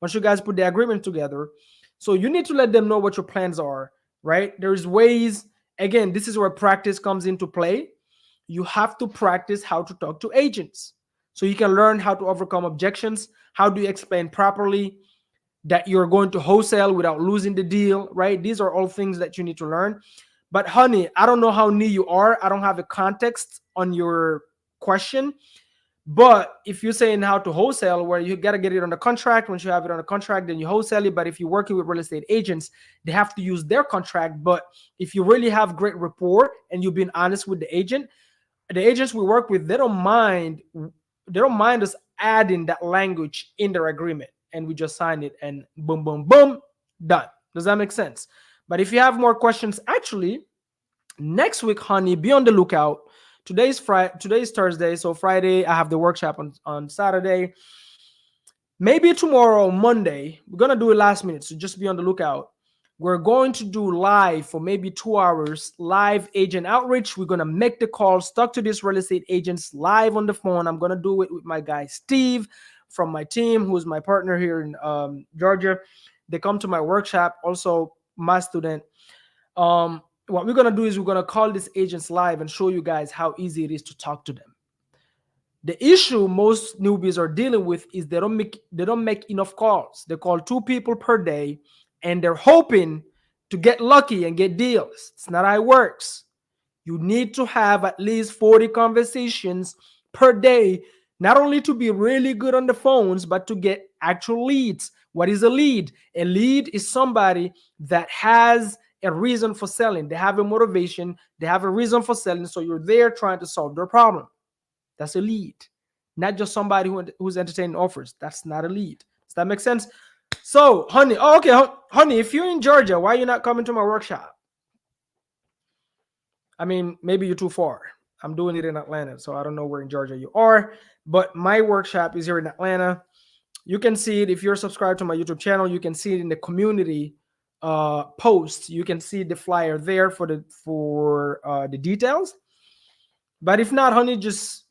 S1: once you guys put the agreement together. So you need to let them know what your plans are, right? There's ways. Again, this is where practice comes into play. You have to practice how to talk to agents so you can learn how to overcome objections. How do you explain properly that you're going to wholesale without losing the deal, right? These are all things that you need to learn. But honey, I don't know how new you are. I don't have a context on your question. But if you're saying how to wholesale, where you got to get it on the contract, once you have it on the contract, then you wholesale it. But if you're working with real estate agents, they have to use their contract. But if you really have great rapport and you've been honest with the agents we work with, they don't mind us adding that language in their agreement, and we just sign it and boom, boom, boom, done. Does that make sense? But if you have more questions, actually, next week, honey, be on the lookout. Today's Thursday, so Friday I have the workshop on Saturday. Maybe tomorrow, Monday, we're gonna do it last minute, so just be on the lookout. We're going to do live for maybe 2 hours, live agent outreach. We're going to make the calls, talk to these real estate agents live on the phone. I'm going to do it with my guy, Steve, from my team, who's my partner here in Georgia. They come to my workshop, also my student. What we're going to do is we're going to call these agents live and show you guys how easy it is to talk to them. The issue most newbies are dealing with is they don't make enough calls. They call 2 people per day, and they're hoping to get lucky and get deals. It's not how it works. You need to have at least 40 conversations per day, not only to be really good on the phones, but to get actual leads. What is a lead? A lead is somebody that has a reason for selling. They have a motivation. They have a reason for selling. So you're there trying to solve their problem. That's a lead. Not just somebody who's entertaining offers. That's not a lead. Does that make sense? So, honey, honey, if you're in Georgia, why are you not coming to my workshop? I mean, maybe you're too far. I'm doing it in Atlanta, so I don't know where in Georgia you are, but my workshop is here in Atlanta. You can see it if you're subscribed to my YouTube channel. You can see it in the community post. You can see the flyer there for the details. But if not, honey, just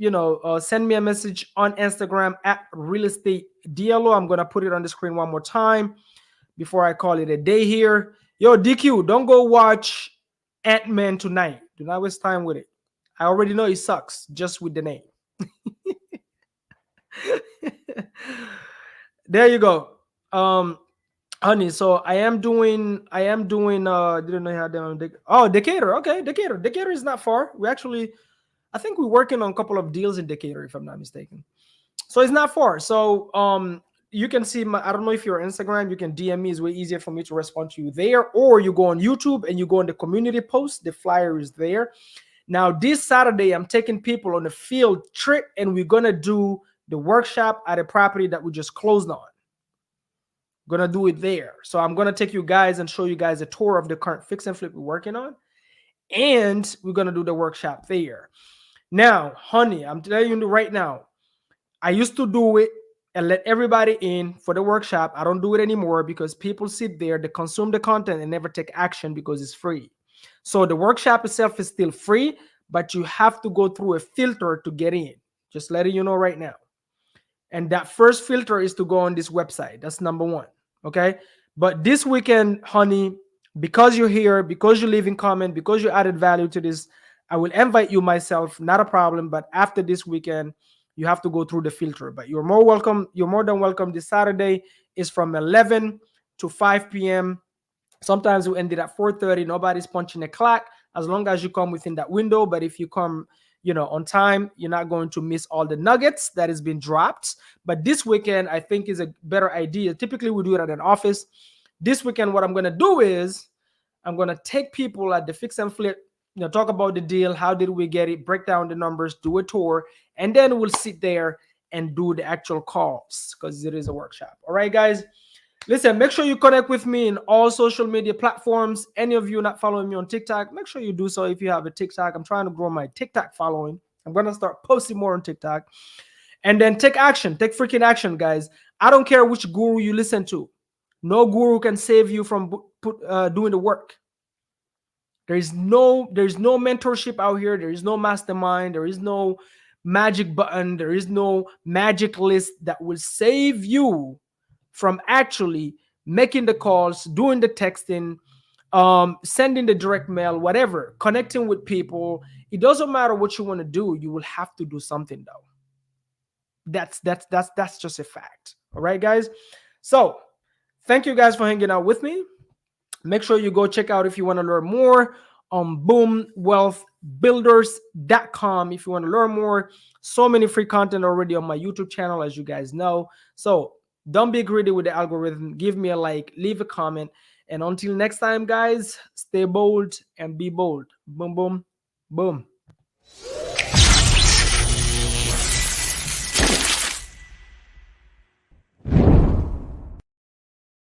S1: send me a message on Instagram at Real Estate DLO. I'm gonna put it on the screen one more time before I call it a day here. Yo, DQ, don't go watch Ant-Man tonight. Do not waste time with it. I already know it sucks just with the name. There you go. Honey, so I am doing didn't know how to Decatur. Okay, Decatur is not far. I think we're working on a couple of deals in Decatur, if I'm not mistaken. So it's not far. So you can see my, I don't know if you're on Instagram, you can DM me. It's way easier for me to respond to you there, or you go on YouTube and you go on the community post. The flyer is there. Now, this Saturday, I'm taking people on a field trip, and we're gonna do the workshop at a property that we just closed on. Gonna do it there. So I'm gonna take you guys and show you guys a tour of the current fix and flip we're working on, and we're gonna do the workshop there. Now, honey, I'm telling you right now, I used to do it and let everybody in for the workshop. I don't do it anymore because people sit there, they consume the content and never take action because it's free. So the workshop itself is still free, but you have to go through a filter to get in. Just letting you know right now. And that first filter is to go on this website. That's number one. Okay. But this weekend, honey, because you're here, because you leave in comment, because you added value to this, I will invite you myself. Not a problem. But after this weekend, you have to go through the filter. But you're more welcome. You're more than welcome. This Saturday is from 11 to 5 p.m. Sometimes we ended at 4:30. Nobody's punching a clock as long as you come within that window. But if you come, on time, you're not going to miss all the nuggets that has been dropped. But this weekend, I think is a better idea. Typically, we do it at an office. This weekend, what I'm going to do is I'm going to take people at the fix and flip, talk about the deal. How did we get it? Break down the numbers, do a tour, and then we'll sit there and do the actual calls because it is a workshop. All right, guys. Listen, make sure you connect with me in all social media platforms. Any of you not following me on TikTok, make sure you do so if you have a TikTok. I'm trying to grow my TikTok following. I'm going to start posting more on TikTok. And then take action. Take freaking action, guys. I don't care which guru you listen to. No guru can save you from doing the work. There's no mentorship out here. There is no mastermind. There is no magic button. There is no magic list that will save you from actually making the calls, doing the texting, sending the direct mail, whatever, connecting with people. It doesn't matter what you want to do. You will have to do something though. That's just a fact. All right, guys. So thank you guys for hanging out with me. Make sure you go check out if you want to learn more on boomwealthbuilders.com. If you want to learn more, so many free content already on my YouTube channel, as you guys know. So don't be greedy with the algorithm. Give me a like, leave a comment. And until next time, guys, stay bold and be bold. Boom, boom, boom.